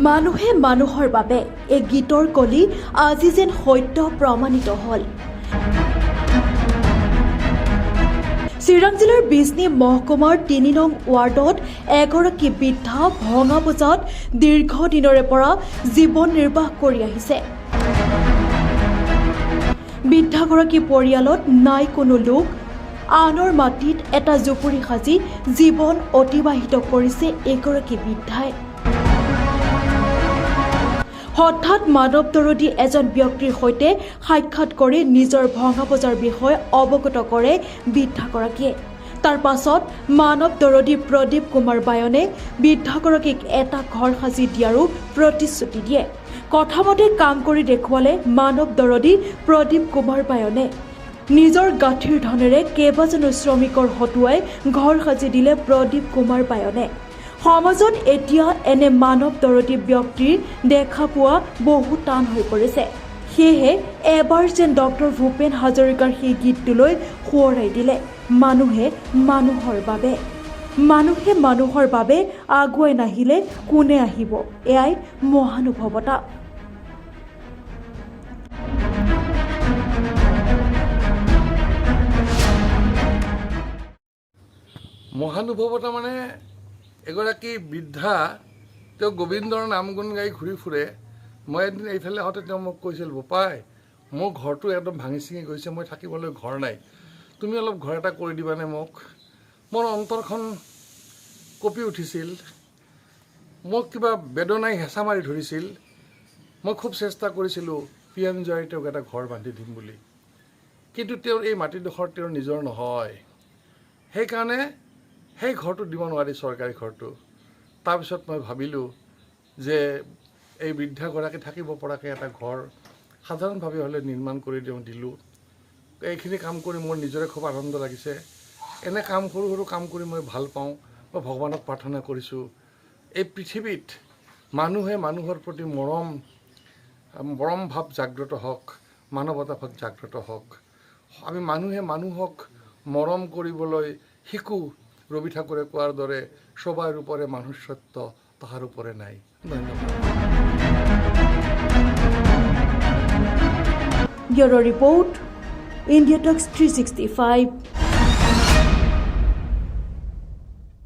মানুহে মানুহৰ বাবে এই গীতৰ কলি আজি যেন সত্য প্ৰমাণিত হ'ল। চিৰাং জিলাৰ বিজনী মহকুমাৰ ৩ নং ৱাৰ্ডত এগৰাকী বৃদ্ধা ভঙা বজাত দীৰ্ঘদিনৰে পৰা জীৱন নিৰ্বাহ কৰি আহিছে। বৃদ্ধাগৰাকী পৰিয়ালত নাই কোনো লোক, আনৰ মাটিত এটা জুপুৰি সাজি জীৱন অতিবাহিত কৰিছে এগৰাকী বৃদ্ধাই। হঠাৎ মানৱ দৰদী এজন ব্যক্তিৰ সৈতে সাক্ষাৎ কৰি নিজৰ ভঙা বজাৰ বিষয়ে অৱগত কৰে বৃদ্ধাগৰাকীয়ে। তাৰ পাছত মানৱ দৰদী প্ৰদীপ কুমাৰ বায়নে বৃদ্ধাগৰাকীক এটা ঘৰ সাজি দিয়াৰো প্ৰতিশ্ৰুতি দিয়ে। কথামতে কাম কৰি দেখুৱালে মানৱ দৰদী প্ৰদীপ কুমাৰ বায়নে। নিজৰ গাঁঠিৰ ধনেৰে কেইবাজনো শ্ৰমিকৰ হতুৱাই ঘৰ সাজি দিলে প্ৰদীপ কুমাৰ বায়নে। সমাজত এতিয়া এনে মানৱ দৰদী ব্যক্তিৰ দেখা পোৱা বহু টান হৈ পৰিছে। সেয়েহে এবাৰ যেন ডক্টৰ ভূপেন হাজৰিকাৰ সেই গীতটোলৈ সোঁৱৰাই দিলে মানুহে মানুহৰ বাবে। মানুহে মানুহৰ বাবে আগুৱাই নাহিলে কোনে আহিব? এয়াই মহানুভৱতা। মহানুভৱতা মানে এগৰাকী বৃদ্ধা, তেওঁ গোবিন্দৰ নাম গুণ গাই ঘূৰি ফুৰে। মই এদিন এইফালে আহোঁতে তেওঁ মোক কৈছিল, বোপাই মোৰ ঘৰটো একদম ভাঙি চিঙি গৈছে, মই থাকিবলৈ ঘৰ নাই, তুমি অলপ ঘৰ এটা কৰি দিবানে মোক? মোৰ অন্তৰখন কঁপি উঠিছিল, মোক কিবা বেদনাই হেঁচা মাৰি ধৰিছিল। মই খুব চেষ্টা কৰিছিলোঁ পিএম জোৱাৰী তেওঁক এটা ঘৰ বান্ধি দিম বুলি, কিন্তু তেওঁৰ এই মাটিডোখৰ তেওঁৰ নিজৰ নহয়। সেইকাৰণে সেই ঘৰটো দিব নোৱাৰি, চৰকাৰী ঘৰটো। তাৰপিছত মই ভাবিলোঁ যে এই বৃদ্ধাগৰাকী থাকিব পৰাকৈ এটা ঘৰ সাধাৰণভাৱে হ'লে নিৰ্মাণ কৰি দিলোঁ। এইখিনি কাম কৰি মোৰ নিজৰে খুব আনন্দ লাগিছে। এনে কাম সৰু সৰু কাম কৰি মই ভাল পাওঁ। মই ভগৱানক প্ৰাৰ্থনা কৰিছোঁ এই পৃথিৱীত মানুহে মানুহৰ প্ৰতি মৰম ভাৱ জাগ্ৰত হওক, মানৱতা ভাৱ জাগ্ৰত হওক। আমি মানুহে মানুহক মৰম কৰিবলৈ শিকোঁ। ৰবি ঠাকুৰে কোৱাৰ দৰে সবাৰ ওপৰে মনুষ্যত্ব, তাহাৰ ওপৰে নাই। ধন্যবাদ। ব্যুৰ' ৰিপৰ্ট, ইণ্ডিয়া টক্স 365।